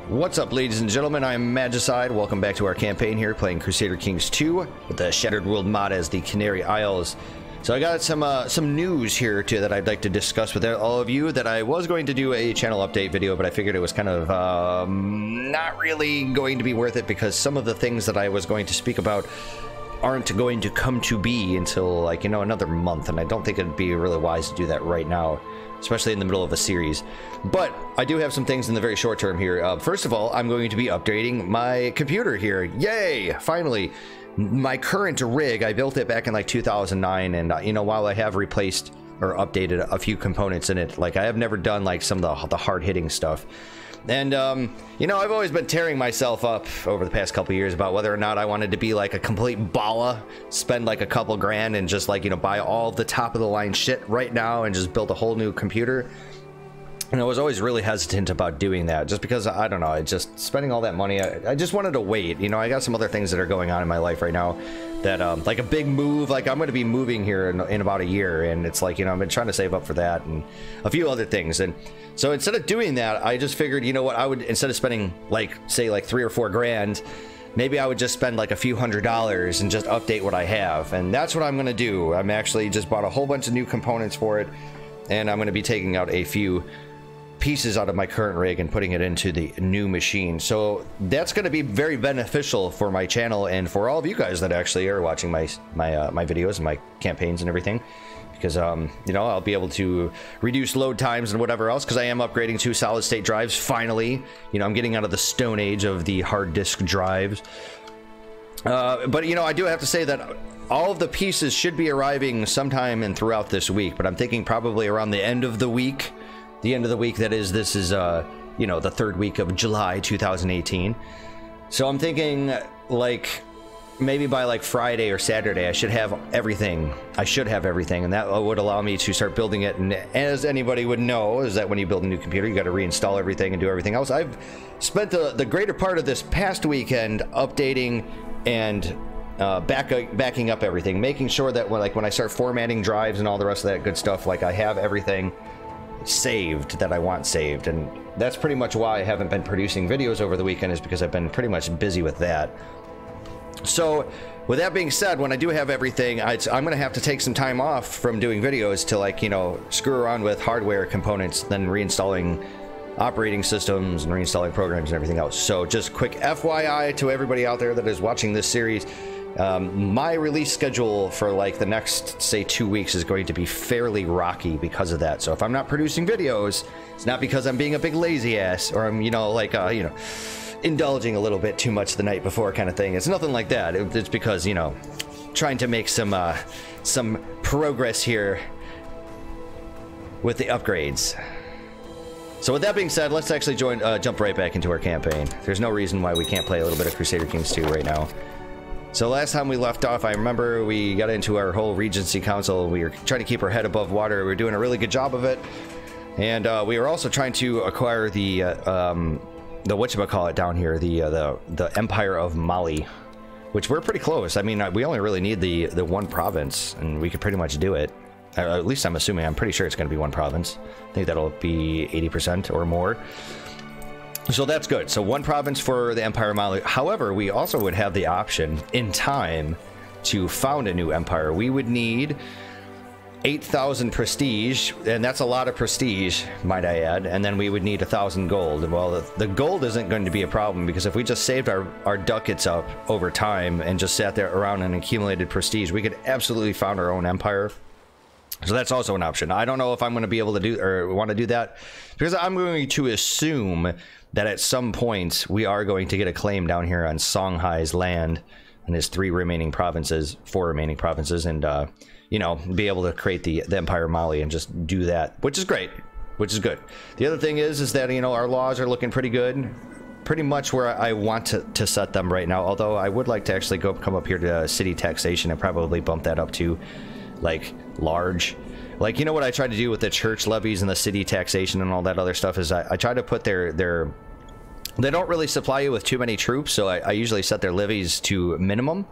What's up, ladies and gentlemen? I'm Magicide. Welcome back to our campaign here, playing Crusader Kings II with the Shattered World mod as the Canary Isles. So I got some news here too that I'd like to discuss with all of you. That I was going to do a channel update video, but I figured it was kind of not really going to be worth it because some of the things that I was going to speak about aren't going to come to be until, like, you know, another month, and I don't think it'd be really wise to do that right now, especially in the middle of a series. But I do have some things in the very short term here. First of all, I'm going to be updating my computer here. Yay! Finally! My current rig, I built it back in like 2009, and you know, while I have replaced or updated a few components in it, like, I have never done like some of the hard-hitting stuff. And you know, I've always been tearing myself up over the past couple years about whether or not I wanted to be like a complete balla, spend like a couple grand and just, like, you know, buy all the top of the line shit right now and just build a whole new computer. And I was always really hesitant about doing that, just because, I don't know, just spending all that money, I just wanted to wait. You know, I got some other things that are going on in my life right now that, like a big move, like I'm going to be moving here in about a year, and it's like, you know, I've been trying to save up for that and a few other things. And so instead of doing that, I just figured, you know what, I would, instead of spending like, say, like 3 or 4 grand, maybe I would just spend like a few $100s and just update what I have. And that's what I'm going to do. I'm actually just bought a whole bunch of new components for it, and I'm going to be taking out a few pieces out of my current rig and putting it into the new machine. So that's going to be very beneficial for my channel and for all of you guys that actually are watching my videos and my campaigns and everything, because you know, I'll be able to reduce load times and whatever else, because I am upgrading to solid state drives finally. You know, I'm getting out of the stone age of the hard disk drives. But you know, I do have to say that all of the pieces should be arriving sometime and throughout this week, but I'm thinking probably around the end of the week. The end of the week, that is, this is, you know, the 3rd week of July 2018. So I'm thinking, like, maybe by like Friday or Saturday, I should have everything. And that would allow me to start building it. And as anybody would know, is that when you build a new computer, you got to reinstall everything and do everything else. I've spent the greater part of this past weekend updating and backing up everything, making sure that when I start formatting drives and all the rest of that good stuff, like, I have everything saved that I want saved. And that's pretty much why I haven't been producing videos over the weekend, is because I've been pretty much busy with that. So with that being said, when I do have everything, I'm gonna have to take some time off from doing videos to, like, you know, screw around with hardware components, then reinstalling operating systems and reinstalling programs and everything else. So just quick FYI to everybody out there that is watching this series, my release schedule for like the next, say, 2 weeks is going to be fairly rocky because of that. So if I'm not producing videos, it's not because I'm being a big lazy ass, or I'm, you know, like, you know, indulging a little bit too much the night before kind of thing. It's nothing like that. It's because, you know, trying to make some progress here with the upgrades. So with that being said, let's actually jump right back into our campaign. There's no reason why we can't play a little bit of Crusader Kings II right now. So last time we left off, I remember we got into our whole regency council. We were trying to keep our head above water. We were doing a really good job of it. And we were also trying to acquire the whatchamacallit down here, the Empire of Mali, which we're pretty close. I mean, we only really need the one province, and we could pretty much do it. At least I'm assuming. I'm pretty sure it's going to be one province. I think that'll be 80% or more. So that's good. So one province for the Empire of Mali. However, we also would have the option in time to found a new empire. We would need 8,000 prestige, and that's a lot of prestige, might I add. And then we would need 1,000 gold. Well, the gold isn't going to be a problem, because if we just saved our ducats up over time and just sat there around and accumulated prestige, we could absolutely found our own empire. So that's also an option. I don't know if I'm going to be able to do or want to do that, because I'm going to assume that at some point we are going to get a claim down here on Songhai's land and his 4 remaining provinces, and you know, be able to create the Empire of Mali and just do that, which is great, which is good. The other thing is that, you know, our laws are looking pretty good, pretty much where I want to set them right now. Although I would like to actually come up here to city taxation and probably bump that up to, like, large. Like, you know what I tried to do with the church levies and the city taxation and all that other stuff is I try to put their they don't really supply you with too many troops, so I usually set their levies to minimum.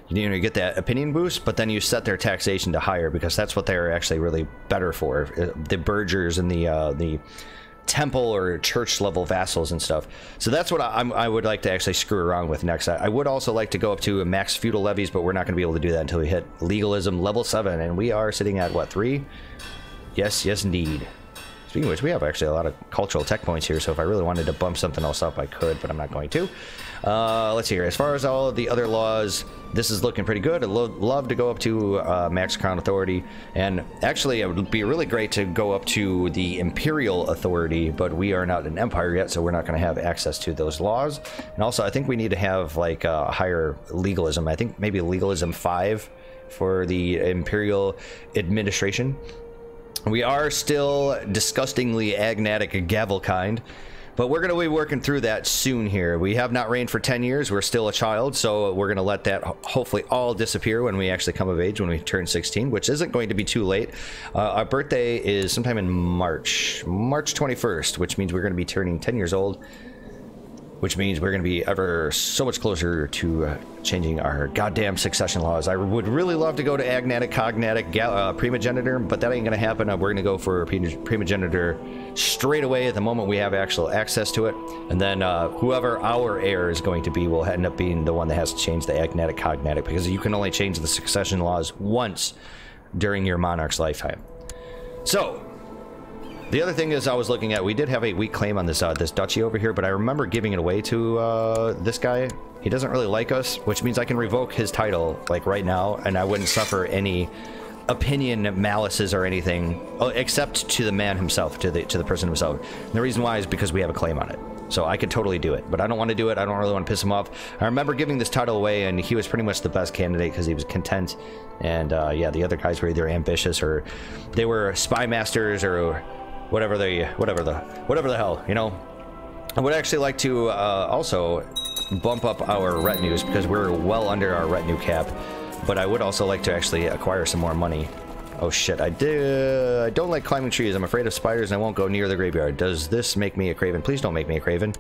You know, you get that opinion boost, but then you set their taxation to higher, because that's what they're actually really better for. The burghers and the temple or church level vassals and stuff. So that's what I would like to actually screw around with next. I would also like to go up to max feudal levies, but we're not going to be able to do that until we hit legalism level 7, and we are sitting at what, 3? Yes, yes indeed. Speaking of which, we have actually a lot of cultural tech points here, so if I really wanted to bump something else up, I could, but I'm not going to. Let's see here. As far as all of the other laws, this is looking pretty good. I'd love to go up to max crown authority, and actually it would be really great to go up to the imperial authority, but we are not an empire yet, so we're not going to have access to those laws. And also, I think we need to have like a higher legalism. I think maybe legalism 5 for the imperial administration. We are still disgustingly agnatic gavel kind, but we're going to be working through that soon here. We have not reigned for 10 years. We're still a child, so we're going to let that hopefully all disappear when we actually come of age, when we turn 16, which isn't going to be too late. Our birthday is sometime in March 21st, which means we're going to be turning 10 years old, which means we're going to be ever so much closer to changing our goddamn succession laws. I would really love to go to agnatic, cognatic, primogeniture, but that ain't going to happen. We're going to go for primogeniture straight away at the moment we have actual access to it. And then whoever our heir is going to be will end up being the one that has to change the agnatic, cognatic, because you can only change the succession laws once during your monarch's lifetime. So, the other thing is, I was looking at, we did have a weak claim on this this duchy over here, but I remember giving it away to this guy. He doesn't really like us, which means I can revoke his title like right now, and I wouldn't suffer any opinion malices or anything, except to the man himself, to the person himself. And the reason why is because we have a claim on it. So I could totally do it, but I don't want to do it. I don't really want to piss him off. I remember giving this title away, and he was pretty much the best candidate because he was content. And yeah, the other guys were either ambitious or they were spy masters or whatever the hell, you know. I would actually like to also bump up our retinues because we're well under our retinue cap, but I would also like to actually acquire some more money. Oh shit, I don't like climbing trees. I'm afraid of spiders and I won't go near the graveyard. Does this make me a craven? Please don't make me a craven.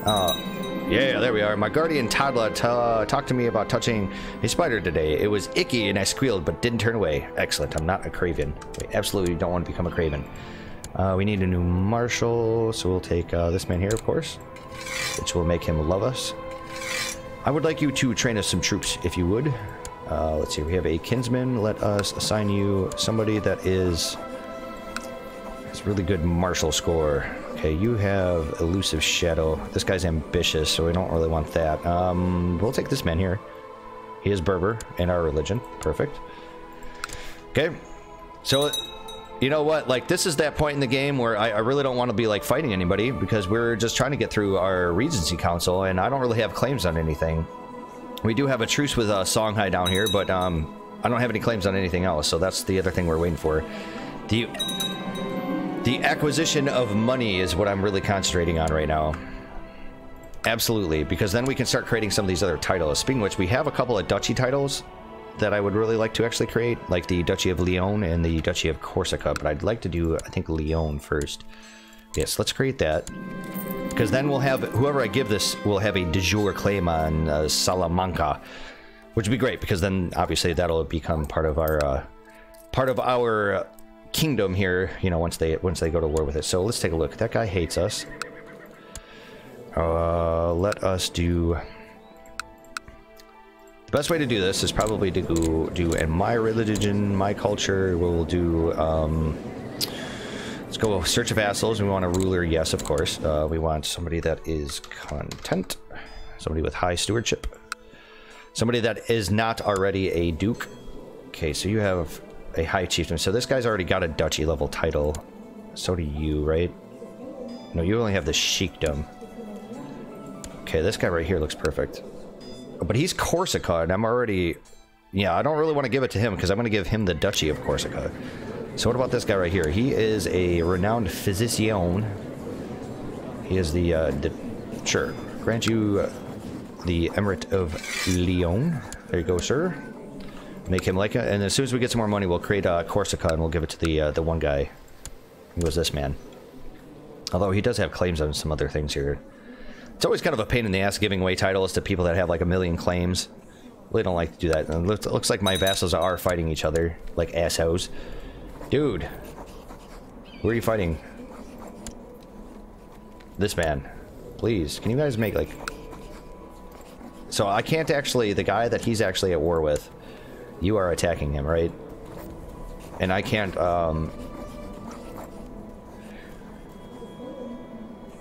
Yeah, there we are. My guardian toddler talked to me about touching a spider today. It was icky and I squealed but didn't turn away. Excellent, I'm not a craven. We absolutely don't want to become a craven. We need a new marshal, so we'll take this man here, of course, which will make him love us. I would like you to train us some troops, if you would. Let's see, we have a kinsman. Let us assign you somebody that has really good martial score. Okay, you have elusive shadow. This guy's ambitious, so we don't really want that. We'll take this man here. He is Berber in our religion. Perfect. Okay, so you know what, like, this is that point in the game where I really don't want to be like fighting anybody because we're just trying to get through our regency council and I don't really have claims on anything. We do have a truce with Songhai down here, but I don't have any claims on anything else, so that's the other thing we're waiting for. The acquisition of money is what I'm really concentrating on right now. Absolutely, because then we can start creating some of these other titles. Speaking of which, we have a couple of duchy titles that I would really like to actually create, like the Duchy of Leon and the Duchy of Corsica, but I'd like to do, I think, Leon first. Yes, let's create that, because then we'll have, whoever I give this will have a de jure claim on Salamanca, which would be great, because then obviously that'll become part of our kingdom here, you know, once they go to war with it. So let's take a look. That guy hates us. Let us do... The best way to do this is probably to do in my religion, my culture. We'll do, let's go search of vassals. We want a ruler, yes, of course. We want somebody that is content, somebody with high stewardship, somebody that is not already a duke. Okay, so you have a high chieftain. So this guy's already got a duchy level title. So do you, right? No, you only have the sheikdom. Okay, this guy right here looks perfect. But he's Corsica, and I'm already... Yeah, I don't really want to give it to him, because I'm going to give him the Duchy of Corsica. So what about this guy right here? He is a renowned physician. He is the sure. Grant you the Emirate of Leon. There you go, sir. Make him like it. And as soon as we get some more money, we'll create Corsica, and we'll give it to the one guy. Who was this man? Although he does have claims on some other things here. It's always kind of a pain in the ass giving away titles to people that have like a million claims. Really don't like to do that. And it looks like my vassals are fighting each other like assholes. Dude, where are you fighting? this man. Please, can you guys make, like... So I can't actually... The guy that he's actually at war with, you are attacking him, right? And I can't,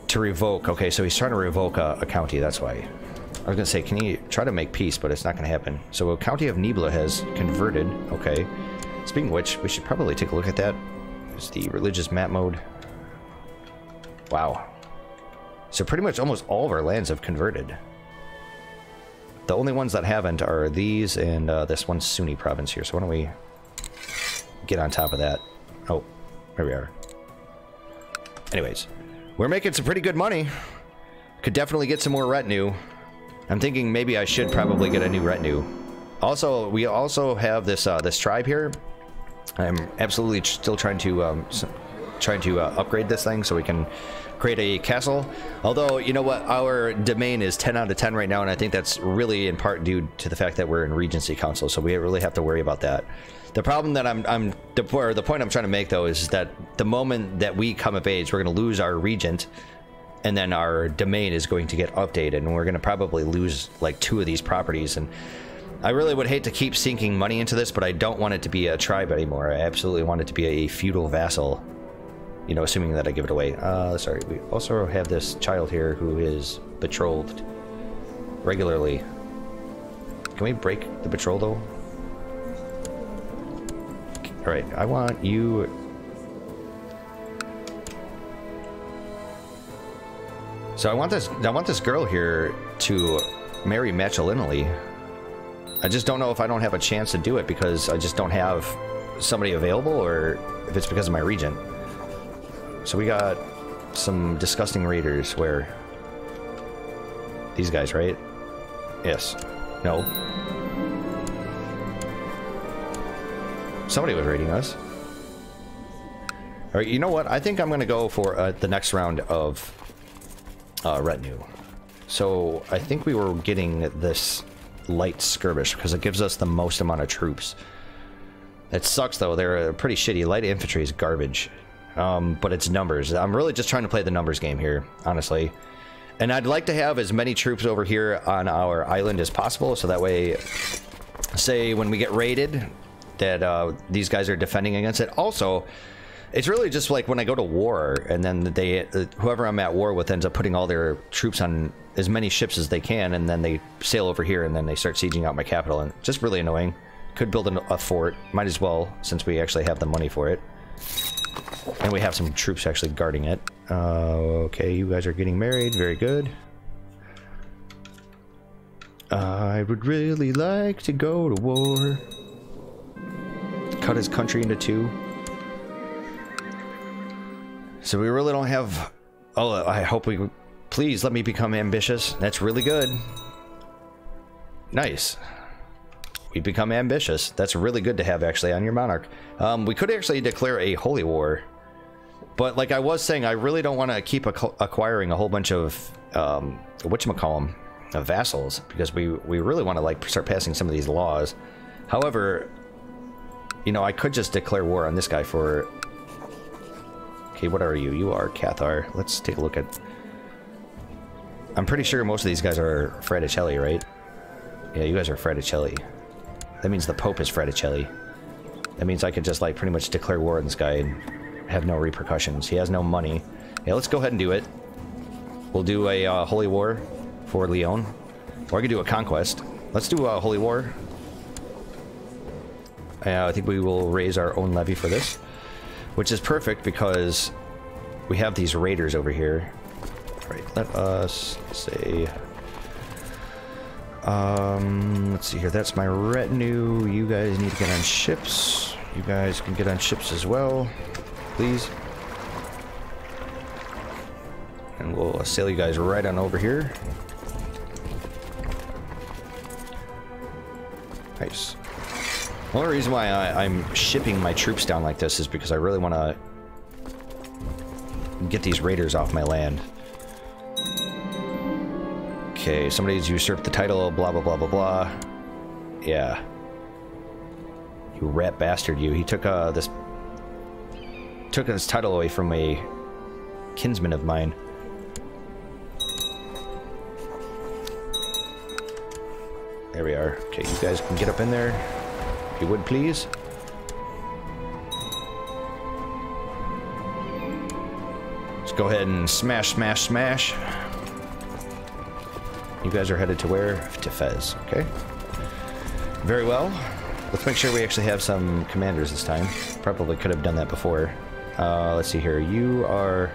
to revoke. Okay, so he's trying to revoke a county, that's why. I was gonna say, can he try to make peace, but it's not gonna happen. So a county of Nibla has converted. Okay. Speaking of which, we should probably take a look at that. It's the religious map mode. Wow. So pretty much almost all of our lands have converted. The only ones that haven't are these and this one Sunni province here. So why don't we get on top of that? Oh, here we are. Anyways, we're making some pretty good money. Could definitely get some more retinue. I'm thinking maybe I should probably get a new retinue. Also, we also have this this tribe here. I'm absolutely still trying to upgrade this thing so we can create a castle. Although, you know what, our domain is 10 out of 10 right now, and I think that's really in part due to the fact that we're in Regency Council, so we really have to worry about that. The problem that the point I'm trying to make though is that the moment that we come of age, we're going to lose our regent, and then our domain is going to get updated, and we're going to probably lose like 2 of these properties. And I really would hate to keep sinking money into this, but I don't want it to be a tribe anymore. I absolutely want it to be a feudal vassal. You know, assuming that I give it away. Sorry, we also have this child here who is betrothed regularly. Can we break the betrothal? Alright, I want you... So I want this girl here to marry matrilineally. I just don't know if I don't have a chance to do it because I just don't have somebody available, or if it's because of my regent. So we got some disgusting raiders where... These guys, right? Yes. No. Somebody was raiding us. Alright, you know what? I think I'm going to go for the next round of retinue. So I think we were getting this light skirmish because it gives us the most amount of troops. It sucks though, they're pretty shitty. Light infantry is garbage. But it's numbers. I'm really just trying to play the numbers game here, honestly. And I'd like to have as many troops over here on our island as possible, so that way, say when we get raided, that these guys are defending against it. Also, it's really just like when I go to war, and then whoever I'm at war with ends up putting all their troops on as many ships as they can, and then they sail over here, and then they start sieging out my capital, and just really annoying. Could build a fort. Might as well, since we actually have the money for it. And we have some troops actually guarding it. Okay, you guys are getting married. Very good. I would really like to go to war. Cut his country into 2. So we really don't have... Oh, I hope we... Please let me become ambitious. That's really good. Nice. We become ambitious. That's really good to have actually on your monarch. We could actually declare a holy war. But like I was saying, I really don't want to keep acquiring a whole bunch of whatchamacallem, vassals, because we really want to like start passing some of these laws. However, you know, I could just declare war on this guy for... Okay, what are you? You are Cathar. Let's take a look at... I'm pretty sure most of these guys are Fraticelli, right? Yeah, you guys are Fraticelli. That means the Pope is Fraticelli. That means I could just like pretty much declare war on this guy and have no repercussions. He has no money. Yeah, let's go ahead and do it. We'll do a holy war for Leon. Or I could do a conquest. Let's do a holy war. I think we will raise our own levy for this. Which is perfect because we have these raiders over here. Alright, let us say... let's see here. That's my retinue. You guys need to get on ships. You guys can get on ships as well, please. And we'll sail you guys right on over here. Nice. The only reason why I'm shipping my troops down like this is because I really want to get these raiders off my land. Okay, somebody's usurped the title, blah, blah, blah, blah, blah. Yeah. You rat bastard, you. He took this title away from a kinsman of mine. There we are. Okay, you guys can get up in there. If you would, please. Let's go ahead and smash, smash, smash. You guys are headed to where? To Fez. Okay. Very well. Let's make sure we actually have some commanders this time. Probably could have done that before. Let's see here. You are...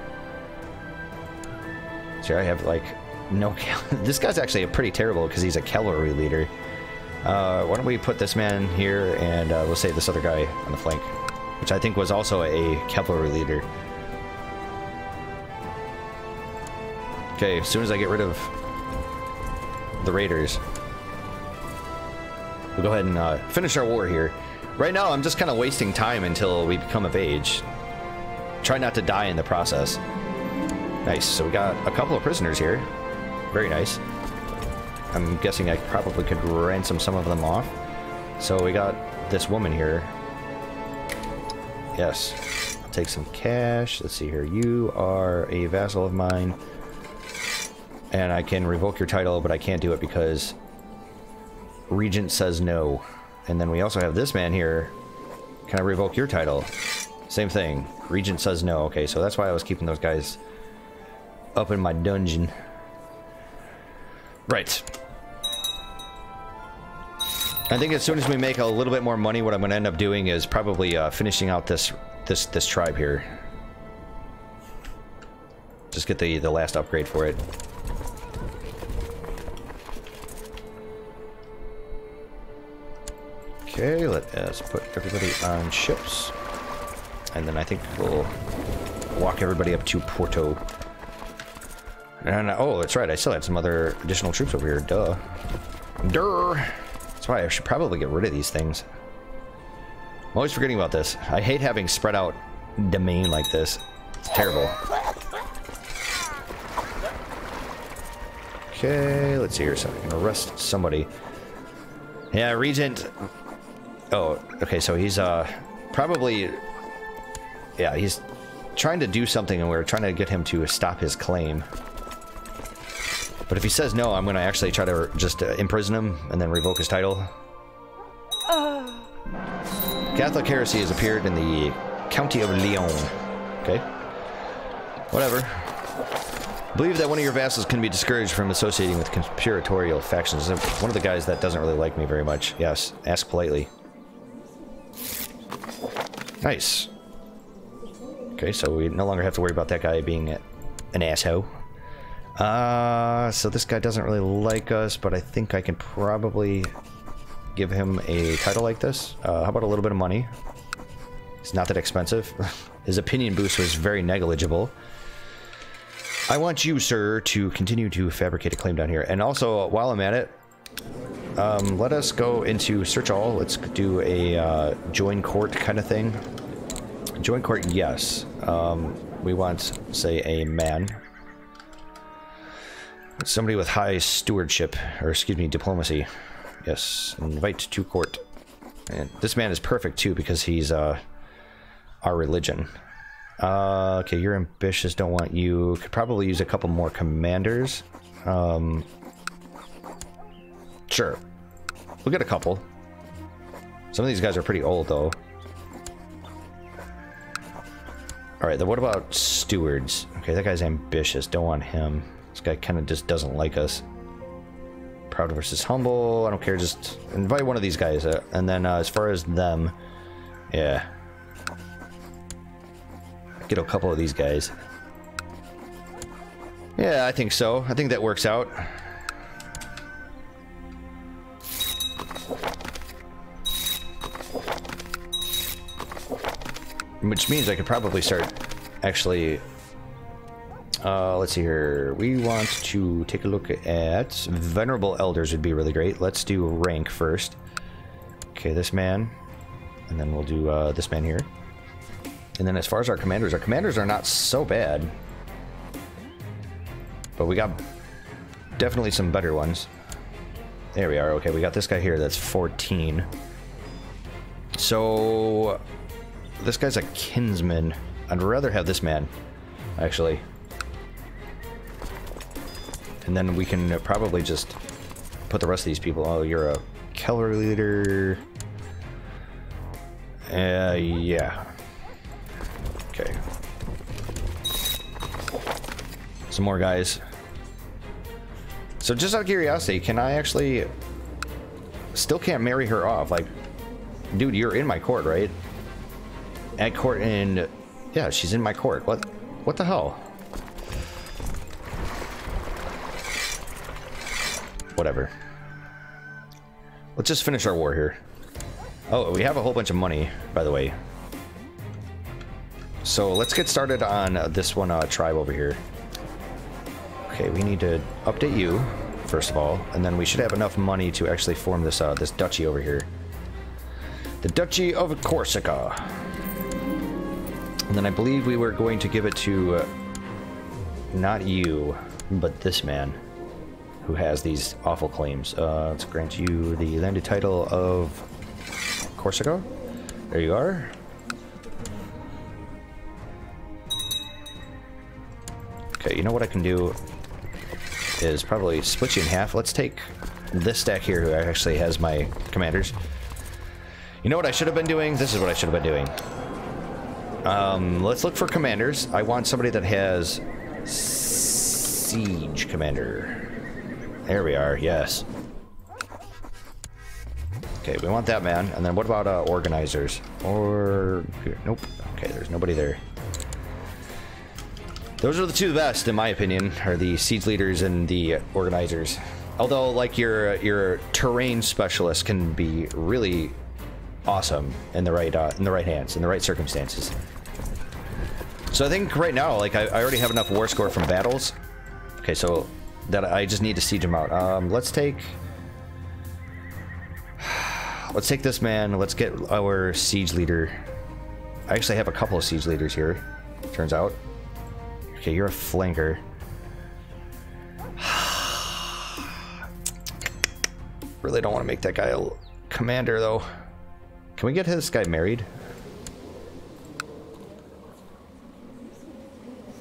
See, I have, like, no... This guy's actually pretty terrible because he's a cavalry leader. Why don't we put this man here and we'll save this other guy on the flank, which I think was also a cavalry leader. Okay, as soon as I get rid of the raiders, we'll go ahead and finish our war here. Right now, I'm just kind of wasting time until we become of age. Try not to die in the process. Nice. So we got a couple of prisoners here. Very nice. I'm guessing I probably could ransom some of them off. So we got this woman here. Yes. I'll take some cash. Let's see here. You are a vassal of mine. And I can revoke your title, but I can't do it because Regent says no. And then we also have this man here. Can I revoke your title? Same thing. Regent says no. Okay, so that's why I was keeping those guys up in my dungeon. Right. I think as soon as we make a little bit more money, what I'm going to end up doing is probably finishing out this tribe here. Just get the last upgrade for it. Okay, let us put everybody on ships. And then I think we'll walk everybody up to Porto. And, oh, that's right, I still had some other additional troops over here, duh. That's why I should probably get rid of these things. I'm always forgetting about this. I hate having spread out domain like this. It's terrible. Okay, let's see here, so I can arrest somebody. Yeah, Regent... Oh, okay, so he's, probably... Yeah, he's trying to do something, and we're trying to get him to stop his claim. But if he says no, I'm going to actually try to just imprison him, and then revoke his title. Catholic heresy has appeared in the County of Lyon. Okay. Whatever. Believe that one of your vassals can be discouraged from associating with conspiratorial factions. One of the guys that doesn't really like me very much. Yes, ask politely. Nice. Okay, so we no longer have to worry about that guy being an asshole. So this guy doesn't really like us, but I think I can probably give him a title like this. How about a little bit of money? It's not that expensive. His opinion boost was very negligible. I want you, sir, to continue to fabricate a claim down here. And also, while I'm at it, let us go into search all. Let's do a join court kind of thing. Join court, yes. We want, say, a man. Somebody with high stewardship, or excuse me, diplomacy. Yes, invite to court. And this man is perfect, too, because he's our religion. Okay, you're ambitious, don't want you. Could probably use a couple more commanders. Sure. We'll get a couple. Some of these guys are pretty old, though. Alright, then what about stewards? Okay, that guy's ambitious, don't want him. This guy kind of just doesn't like us. Proud versus humble, I don't care, just invite one of these guys. And then as far as them, yeah. Get a couple of these guys. Yeah, I think so. I think that works out. Which means I could probably start actually... let's see here. We want to take a look at... Venerable Elders would be really great. Let's do rank first. Okay, this man. And then we'll do this man here. And then as far as our commanders are not so bad. But we got definitely some better ones. There we are. Okay, we got this guy here that's 14. So... This guy's a kinsman. I'd rather have this man, actually. And then we can probably just put the rest of these people? Oh, you're a cavalry leader. Yeah. Okay. Some more guys. So just out of curiosity, can I actually... Still can't marry her off. Like, dude, you're in my court, right? At court in... Yeah, she's in my court. What the hell? Whatever. Let's just finish our war here. Oh, we have a whole bunch of money, by the way. So let's get started on this one tribe over here. Okay, we need to update you, first of all, and then we should have enough money to actually form this this duchy over here. The Duchy of Corsica. And then I believe we were going to give it to not you, but this man who has these awful claims. Let's grant you the landed title of Corsica. There you are. Okay, you know what I can do is probably split you in half. Let's take this stack here who actually has my commanders. You know what I should have been doing? This is what I should have been doing. Let's look for commanders. I want somebody that has siege commander. There we are, yes. Okay, we want that man. And then what about organizers? Or... Nope. Okay, there's nobody there. Those are the two best, in my opinion, are the siege leaders and the organizers. Although, like, your terrain specialist can be really awesome in the right hands, in the right circumstances. So I think right now, like, I already have enough war score from battles. Okay, so that I just need to siege them out. Let's take this man. Let's get our siege leader. I actually have a couple of siege leaders here, turns out. Okay, you're a flanker. Really don't want to make that guy a commander, though. Can we get this guy married?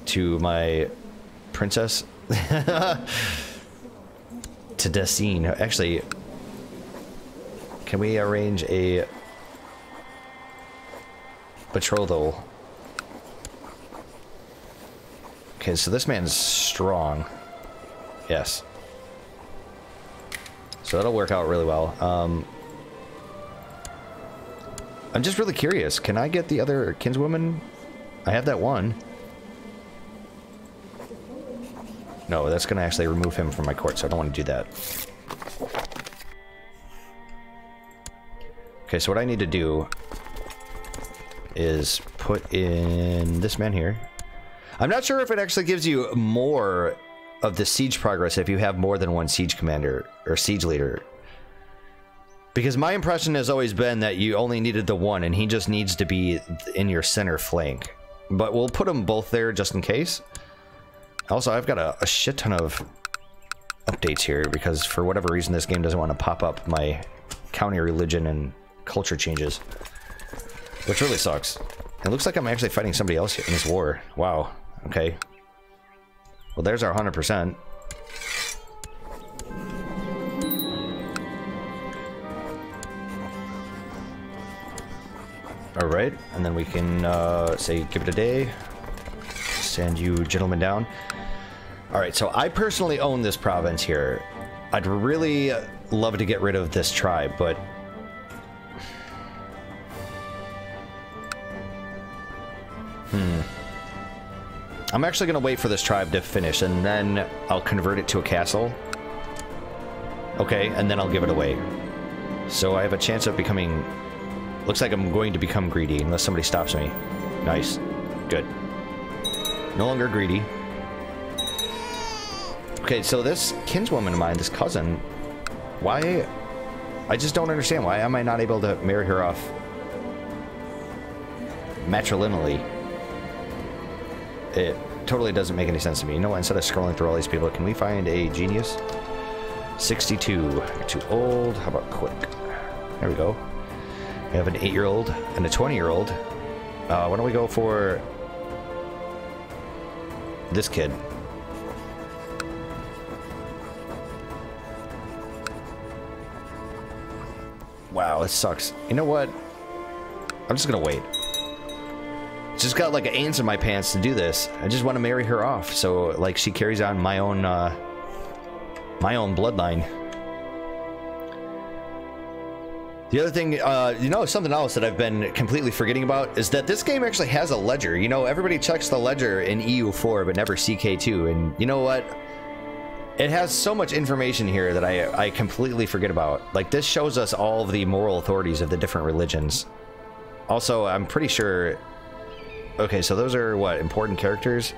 To my princess? To Dessine. Actually, can we arrange a betrothal? Okay, so this man's strong. Yes. So that'll work out really well. I'm just really curious. Can I get the other kinswoman? I have that one. No, that's going to actually remove him from my court, so I don't want to do that. Okay, so what I need to do is put in this man here. I'm not sure if it actually gives you more of the siege progress if you have more than one siege commander or siege leader. Because my impression has always been that you only needed the one, and he just needs to be in your center flank. But we'll put them both there just in case. Also, I've got a shit ton of updates here because for whatever reason this game doesn't want to pop up my county religion and culture changes. Which really sucks. It looks like I'm actually fighting somebody else in this war. Wow. Okay. Well, there's our 100%. Alright, and then we can say give it a day. Send you gentlemen down. Alright, so I personally own this province here. I'd really love to get rid of this tribe, but... I'm actually going to wait for this tribe to finish, and then I'll convert it to a castle. Okay, and then I'll give it away. So I have a chance of becoming... Looks like I'm going to become greedy, unless somebody stops me. Nice. Good. No longer greedy. Okay, so this kinswoman of mine, this cousin... Why... I just don't understand. Why am I not able to marry her off matrilineally? It totally doesn't make any sense to me. You know what? Instead of scrolling through all these people, can we find a genius? 62. You're too old. How about quick? There we go. We have an 8-year-old and a 20-year-old. Why don't we go for this kid? Wow, it sucks. You know what? I'm just gonna wait. Just got like an ants in my pants to do this. I just want to marry her off, so like she carries on my own bloodline. The other thing, you know, something else that I've been completely forgetting about is that this game actually has a ledger. You know, everybody checks the ledger in EU4, but never CK2. And you know what? It has so much information here that I completely forget about. Like, this shows us all of the moral authorities of the different religions. Also, I'm pretty sure... Okay, so those are, what, important characters?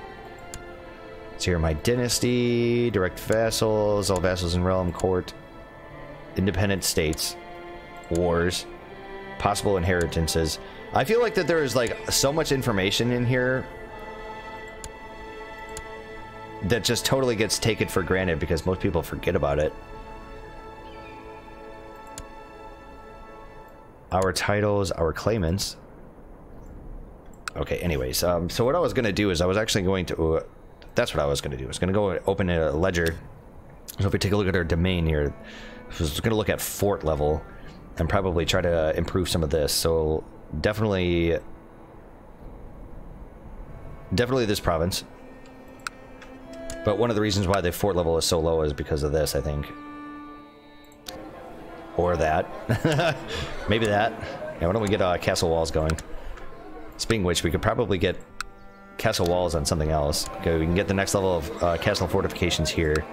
So here, my dynasty, direct vassals, all vassals in realm, court, independent states, wars, possible inheritances. I feel like that there is like so much information in here that just totally gets taken for granted because most people forget about it. Our titles, our claimants. Okay, anyways, so what I was going to do is I was actually going to... that's what I was going to do. I was going to go open a ledger. So if we take a look at our domain here, I was going to look at fort level and probably try to improve some of this. So definitely this province. But one of the reasons why the fort level is so low is because of this, I think. Or that. Maybe that. Yeah, why don't we get castle walls going? Speaking of which, we could probably get castle walls on something else. Okay, we can get the next level of castle fortifications here.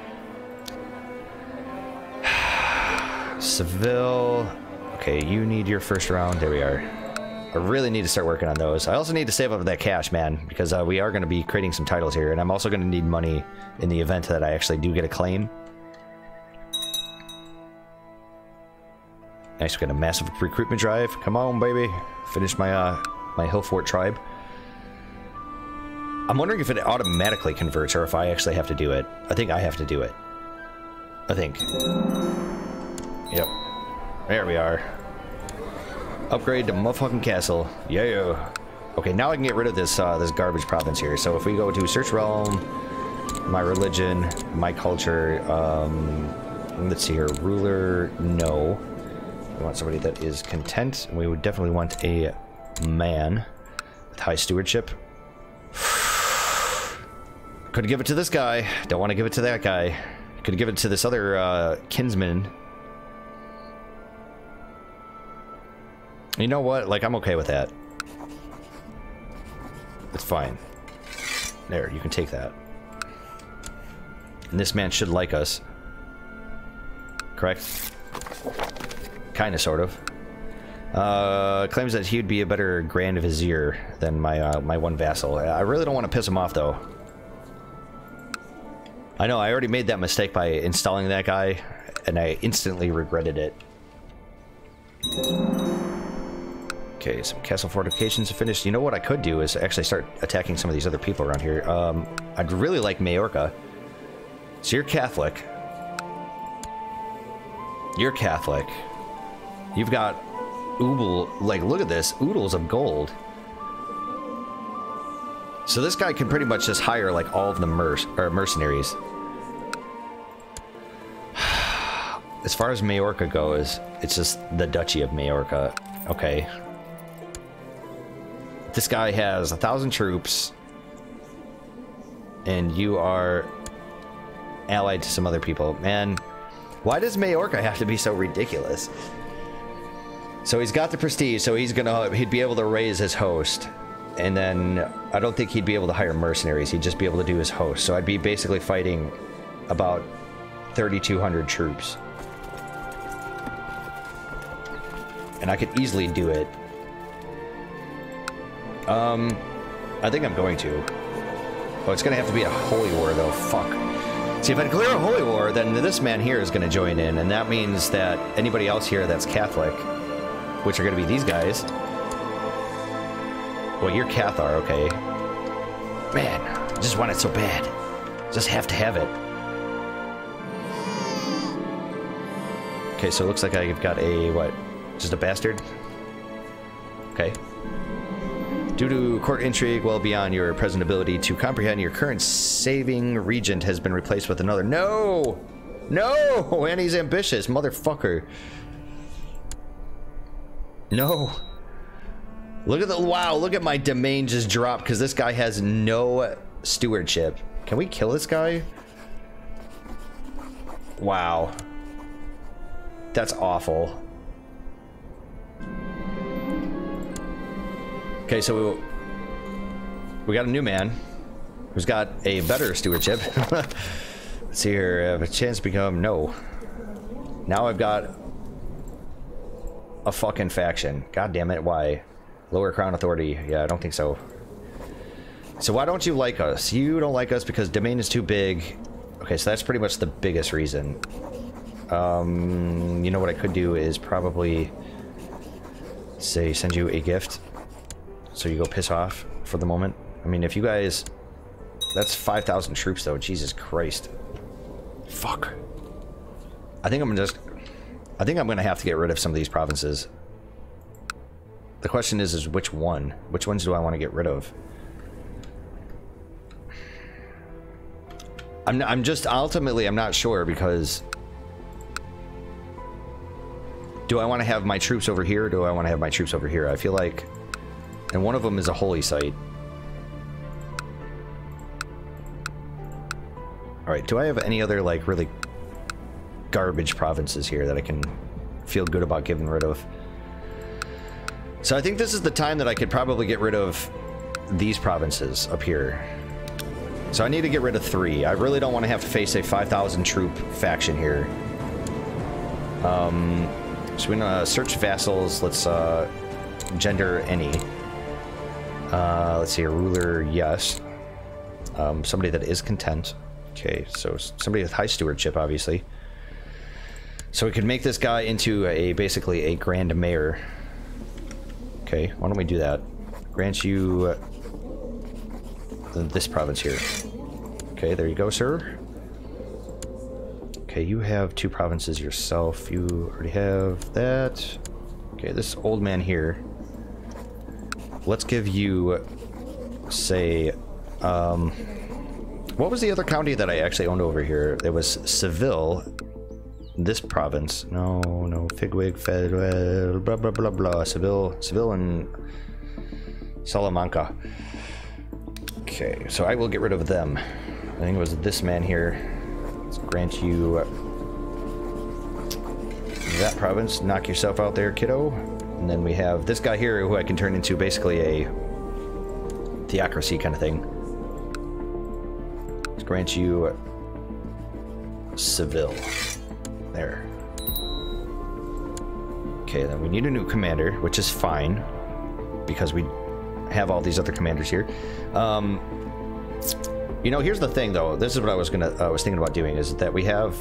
Seville. Okay, you need your first round. There we are. I really need to start working on those. I also need to save up that cash, man, because we are going to be creating some titles here, and I'm also going to need money in the event that I actually do get a claim. Nice, we got a massive recruitment drive. Come on, baby. Finish my my hill fort tribe. I'm wondering if it automatically converts or if I actually have to do it. I think I have to do it. I think. Yep. There we are. Upgrade to motherfucking castle. Yeah. Okay, now I can get rid of this this garbage province here. So if we go to search realm, my religion, my culture, let's see here, ruler, no. We want somebody that is content. We would definitely want a man with high stewardship. Could give it to this guy. Don't want to give it to that guy. Could give it to this other kinsman. You know what? Like, I'm okay with that. It's fine. There, you can take that. And this man should like us. Correct? Kinda, sort of. Claims that he would be a better Grand Vizier than my my one vassal. I really don't want to piss him off, though. I know, I already made that mistake by installing that guy, and I instantly regretted it. Okay, some castle fortifications finished. You know what I could do is actually start attacking some of these other people around here. I'd really like Majorca. So you're Catholic. You're Catholic. You've got oodle, like, look at this, oodles of gold. So this guy can pretty much just hire like all of the mercenaries. As far as Majorca goes, it's just the Duchy of Majorca. Okay. This guy has 1,000 troops, and you are allied to some other people. Man, why does Majorca have to be so ridiculous? So he's got the prestige, so he'd be able to raise his host. And then I don't think he'd be able to hire mercenaries. He'd just be able to do his host. So I'd be basically fighting about 3,200 troops. And I could easily do it. I think I'm going to. Oh, it's gonna have to be a holy war, though. Fuck. See, if I declare a holy war, then this man here is gonna join in, and that means that anybody else here that's Catholic, which are gonna be these guys. Well, you're Cathar, okay. Man, I just want it so bad. Just have to have it. Okay, so it looks like I've got a, what? Just a bastard? Okay. Due to court intrigue well beyond your present ability to comprehend, your current saving regent has been replaced with another. No! No! And he's ambitious, motherfucker. No. Look at the, wow, look at my domain just drop because this guy has no stewardship. Can we kill this guy? Wow. That's awful. Okay, so we got a new man who's got a better stewardship. Let's see here, I have a chance to become, no. Now I've got a fucking faction. God damn it, why? Lower Crown Authority. Yeah, I don't think so. So why don't you like us? You don't like us because domain is too big. Okay, so that's pretty much the biggest reason. You know what I could do is probably say send you a gift so you go piss off for the moment. I mean, if you guys, that's 5,000 troops though. Jesus Christ. Fuck. I think I'm gonna have to get rid of some of these provinces. The question is which one? Which ones do I want to get rid of? I'm just ultimately I'm not sure because do I want to have my troops over here or do I want to have my troops over here? I feel like, and one of them is a holy site. All right, do I have any other like really garbage provinces here that I can feel good about getting rid of? So I think this is the time that I could probably get rid of these provinces up here. So I need to get rid of 3. I really don't want to have to face a 5,000 troop faction here. So we're gonna search vassals. Let's gender any. Let's see, a ruler, yes. Somebody that is content. Okay, so somebody with high stewardship, obviously. So we could make this guy into a basically a grand mayor. Okay, why don't we do that? Grant you this province here. Okay, there you go, sir. Okay, you have 2 provinces yourself. You already have that. Okay, this old man here. Let's give you, say, what was the other county that I actually owned over here? There was Seville. This province. No, Figwig, Fed, blah, blah, blah, blah. Seville and Salamanca. Okay, so I will get rid of them. I think it was this man here. Let's grant you that province. Knock yourself out there, kiddo. And then we have this guy here who I can turn into basically a theocracy kind of thing. Let's grant you Seville. There. Okay, then we need a new commander, which is fine because we have all these other commanders here. You know, here's the thing though. This is what I was thinking about doing, is that we have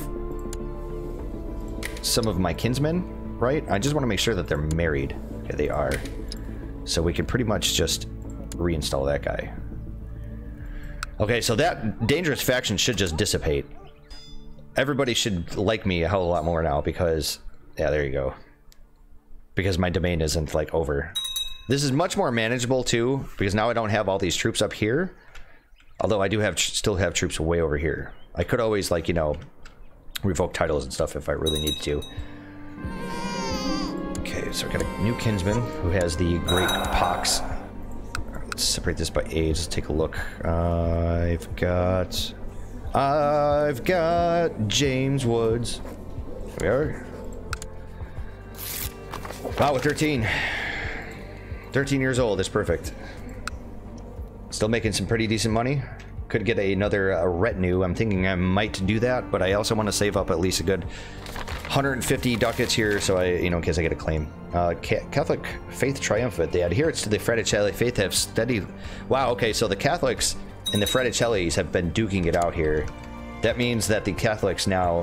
some of my kinsmen, right? I just want to make sure that they're married. Okay, they are. So we could pretty much just reinstall that guy. Okay, so that dangerous faction should just dissipate. Everybody should like me a hell of a lot more now because, yeah, there you go. Because my domain isn't, like, over. This is much more manageable, too, because now I don't have all these troops up here. Although I do have still have troops way over here. I could always, like, you know, revoke titles and stuff if I really need to. Okay, so I got a new kinsman who has the Great Pox. Right, let's separate this by age. Let's take a look. I've got James Woods. There we are. Wow, with 13. 13 years old is perfect. Still making some pretty decent money. Could get another retinue. I'm thinking I might do that, but I also want to save up at least a good 150 ducats here, so in case I get a claim. Catholic faith triumphant. The adherents to the Fraticelli faith have steady. Wow. Okay, so the Catholics and the Fraticellis have been duking it out here. That means that the Catholics now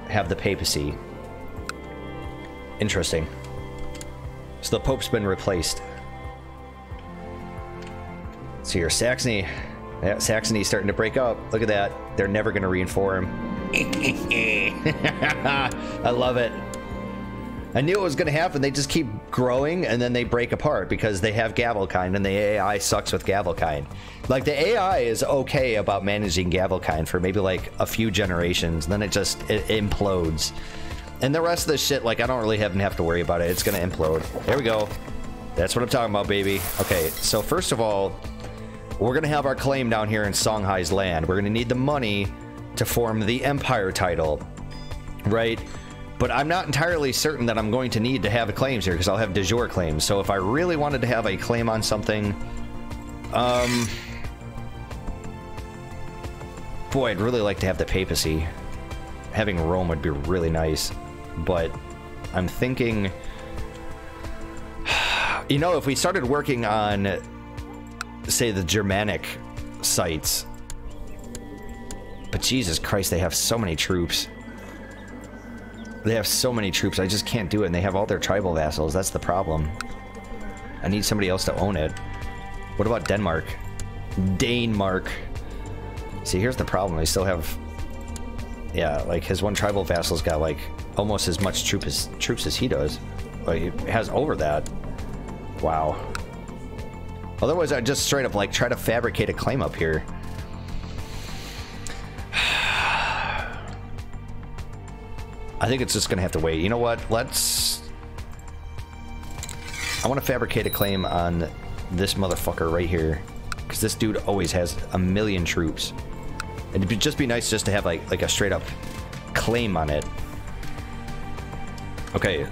have the papacy. Interesting. So the Pope's been replaced. So here, Saxony. Yeah, Saxony's starting to break up. Look at that. They're never going to reform. I love it. I knew it was going to happen. They just keep growing and then they break apart because they have Gavelkind and the AI sucks with Gavelkind. Like, the AI is okay about managing Gavelkind for maybe like a few generations, and then it implodes. And the rest of this shit, like, I don't really have to worry about it. It's gonna implode. There we go. That's what I'm talking about, baby. Okay, so first of all, we're gonna have our claim down here in Songhai's land. We're gonna need the money to form the Empire title, right? But I'm not entirely certain that I'm going to need to have claims here, because I'll have de jure claims. So if I really wanted to have a claim on something, boy, I'd really like to have the papacy. Having Rome would be really nice, but I'm thinking, you know, if we started working on, say, the Germanic sites, but Jesus Christ, they have so many troops. They have so many troops, I just can't do it, and they have all their tribal vassals. That's the problem. I need somebody else to own it. What about Denmark? Danemark. See, here's the problem. I still have... Yeah, like, his one tribal vassal's got, like, almost as much troops as he does. Like, he has over that. Wow. Otherwise, I'd just straight up, like, try to fabricate a claim up here. I think it's just gonna have to wait. You know what? Let's... I want to fabricate a claim on this motherfucker right here, because this dude always has a million troops. And it'd just be nice just to have like a straight up claim on it. Okay.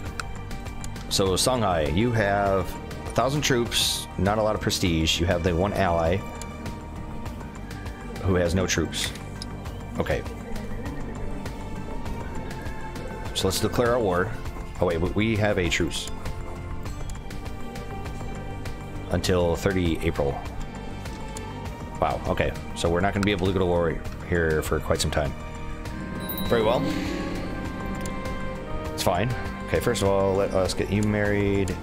So Songhai, you have 1,000 troops, not a lot of prestige. You have the one ally who has no troops. Okay. So let's declare our war. Oh wait, we have a truce until 30 April. Wow, okay. So we're not going to be able to go to war here for quite some time. Very well. It's fine. Okay, first of all, let us get you married.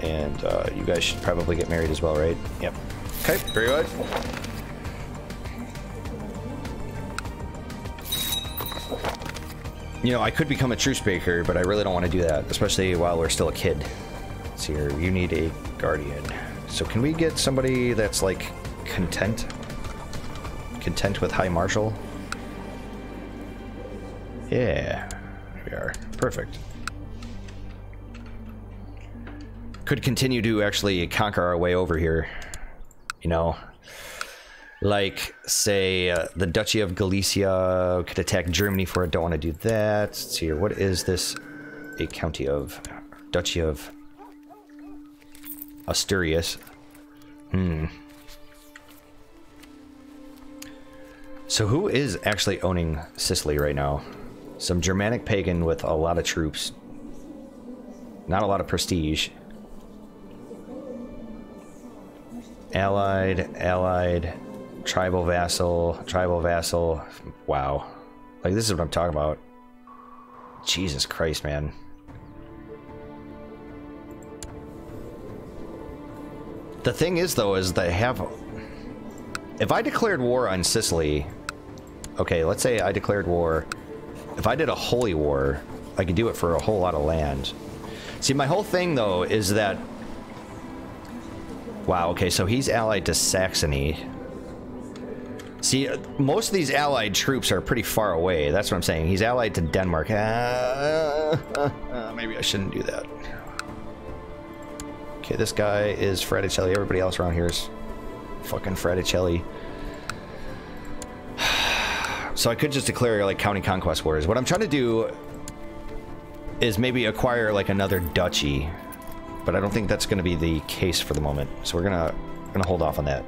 And you guys should probably get married as well, right? Yep. Okay, very good. You know, I could become a truce breaker, but I really don't want to do that, especially while we're still a kid. Let's see here. You need a guardian. So can we get somebody that's, like, content? Content with High Marshal? Yeah. Here we are. Perfect. Could continue to actually conquer our way over here. You know? Like, say, the Duchy of Galicia could attack Germany for it. Don't want to do that. Let's see here. What is this? A county of... Duchy of... Asturias. So who is actually owning Sicily right now? Some Germanic pagan with a lot of troops. Not a lot of prestige. Allied, tribal vassal. Wow. Like, this is what I'm talking about. Jesus Christ, man. The thing is, though, is they have... If I declared war on Sicily... Okay, let's say I declared war. If I did a holy war, I could do it for a whole lot of land. See, my whole thing, though, is that... Wow, okay, so he's allied to Saxony. See, most of these allied troops are pretty far away. That's what I'm saying. He's allied to Denmark. Maybe I shouldn't do that. Okay, this guy is Fraticelli. Everybody else around here is fucking Fraticelli. So I could just declare, like, county conquest wars. What I'm trying to do is maybe acquire, like, another duchy. But I don't think that's going to be the case for the moment. So we're gonna hold off on that.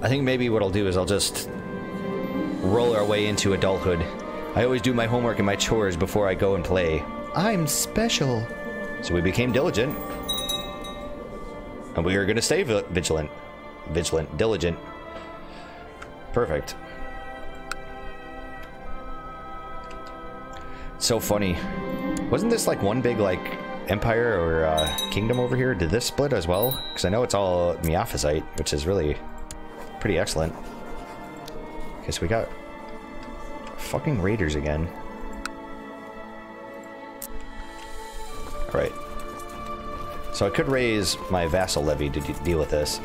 I think maybe what I'll do is I'll just roll our way into adulthood. I always do my homework and my chores before I go and play. I'm special. So we became diligent. And we are going to stay vigilant. Diligent. Perfect. So funny. Wasn't this like one big, like, empire or kingdom over here? Did this split as well? Because I know it's all Miaphysite, which is really pretty excellent. Okay, so we got fucking raiders again. Alright. So I could raise my vassal levy to deal with this.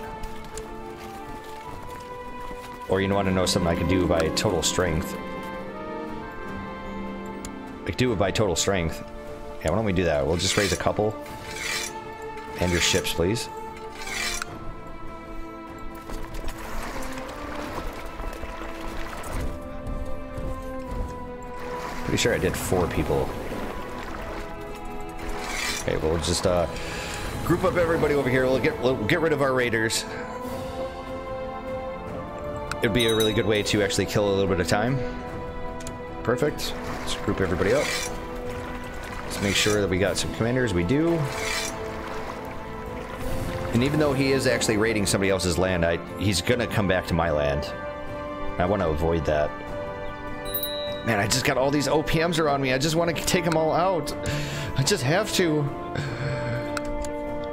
Or you want to know something I could do by total strength. Like, do it by total strength. Yeah, why don't we do that? We'll just raise a couple. And your ships, please. Pretty sure I did 4 people. Okay, we'll just group up everybody over here. We'll get rid of our raiders. It'd be a really good way to actually kill a little bit of time. Perfect. Let's group everybody up. Let's make sure that we got some commanders. We do. And even though he is actually raiding somebody else's land, he's gonna come back to my land. I want to avoid that. Man, I just got all these OPMs around me. I just want to take them all out. I just have to.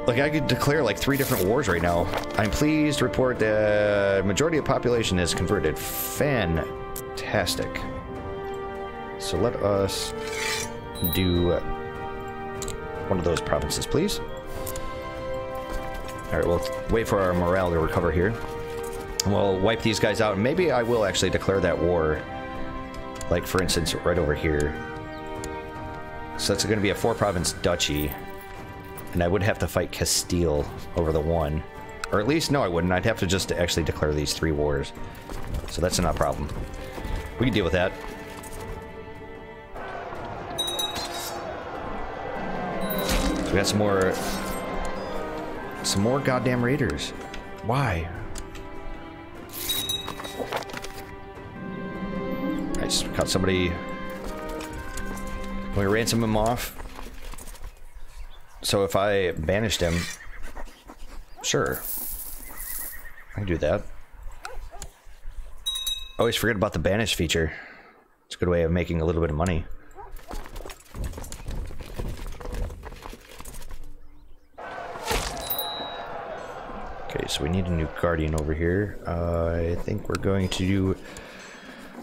Like, I could declare like 3 different wars right now. I'm pleased to report that majority of population is converted. Fantastic. So let us do one of those provinces, please. All right, we'll wait for our morale to recover here. And we'll wipe these guys out. And maybe I will actually declare that war. Like, for instance, right over here. So that's going to be a 4-province duchy. And I would have to fight Castile over the one. Or at least, no, I wouldn't. I'd have to just actually declare these 3 wars. So that's not a problem. We can deal with that. So we got some more goddamn raiders. Why? I just caught somebody. Can we ransom him off? So if I banished him, sure, I can do that. Always forget about the banish feature. It's a good way of making a little bit of money. Okay, so we need a new guardian over here. I think we're going to do...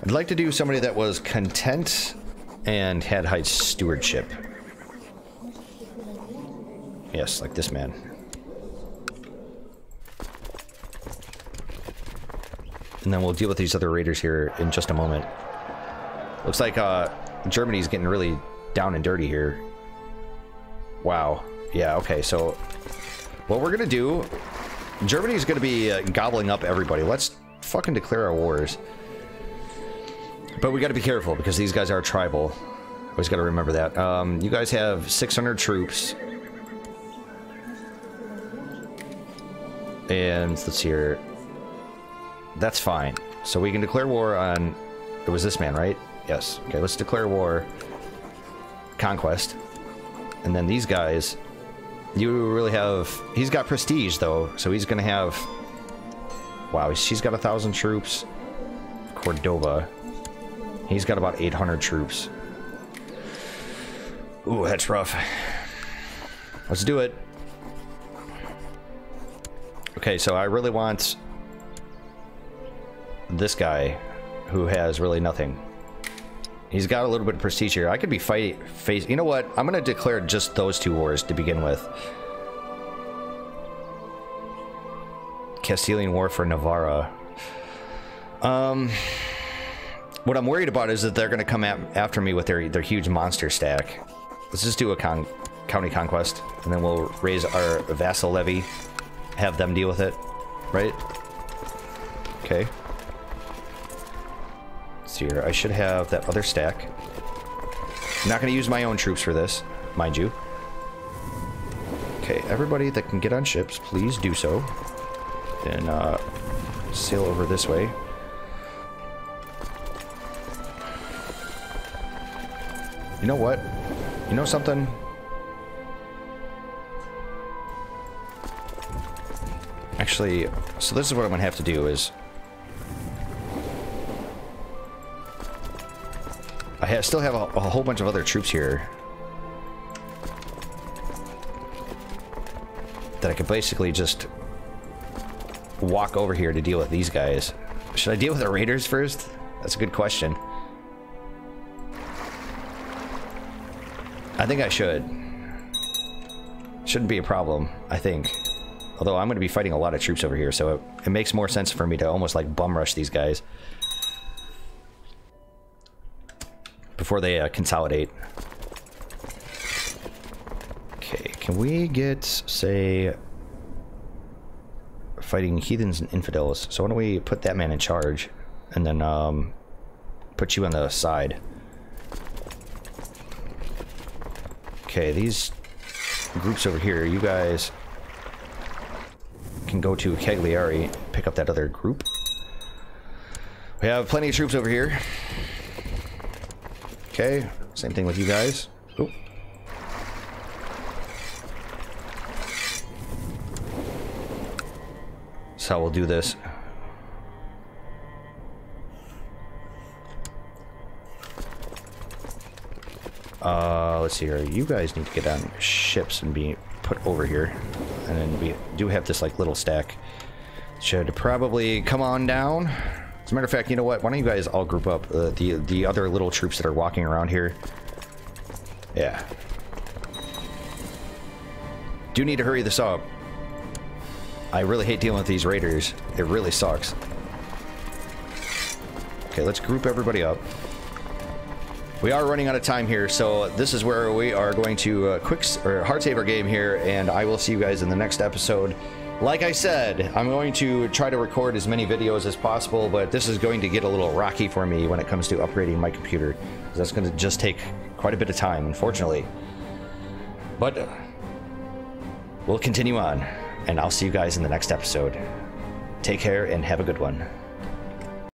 I'd like to do somebody that was content and had high stewardship. Yes, like this man. And then we'll deal with these other raiders here in just a moment. Looks like Germany's getting really down and dirty here. Wow. Yeah, okay, so what we're gonna do... Germany's gonna be gobbling up everybody. Let's fucking declare our wars. But we gotta be careful because these guys are tribal. Always gotta remember that. You guys have 600 troops. And let's see here. That's fine. So we can declare war on... It was this man, right? Yes. Okay, let's declare war. Conquest. And then these guys... You really have... He's got prestige, though. So he's gonna have... Wow, she's got 1,000 troops. Cordoba. He's got about 800 troops. Ooh, that's rough. Let's do it. Okay, so I really want this guy who has really nothing. He's got a little bit of prestige here. I could be you know what? I'm going to declare just those 2 wars to begin with. Castilian War for Navarra. What I'm worried about is that they're going to come after me with their huge monster stack. Let's just do a county conquest, and then we'll raise our vassal levy. Have them deal with it, right? Okay. Let's see here. I should have that other stack. I'm not going to use my own troops for this, mind you. Okay, everybody that can get on ships, please do so. And sail over this way. You know what? You know something? Actually, so this is what I'm gonna have to do is... I still have a whole bunch of other troops here. That I could basically just... walk over here to deal with these guys. Should I deal with the raiders first? That's a good question. I think I should. Shouldn't be a problem, I think. Although I'm going to be fighting a lot of troops over here, so it makes more sense for me to almost like bum rush these guys. before they consolidate. Okay, can we get, say, fighting heathens and infidels? So why don't we put that man in charge, and then put you on the side. Okay, these groups over here, you guys can go to Cagliari, pick up that other group. We have plenty of troops over here. Okay, same thing with you guys. Oop. That's how we'll do this. Let's see here. You guys need to get on ships and be put over here. And then we do have this like little stack. Should probably come on down. As a matter of fact, you know what? Why don't you guys all group up? The other little troops that are walking around here. Yeah. Do need to hurry this up. I really hate dealing with these raiders. It really sucks. Okay, let's group everybody up. We are running out of time here, so this is where we are going to hard save our game here, and I will see you guys in the next episode. Like I said, I'm going to try to record as many videos as possible, but this is going to get a little rocky for me when it comes to upgrading my computer. That's going to just take quite a bit of time, unfortunately. But we'll continue on, and I'll see you guys in the next episode. Take care and have a good one.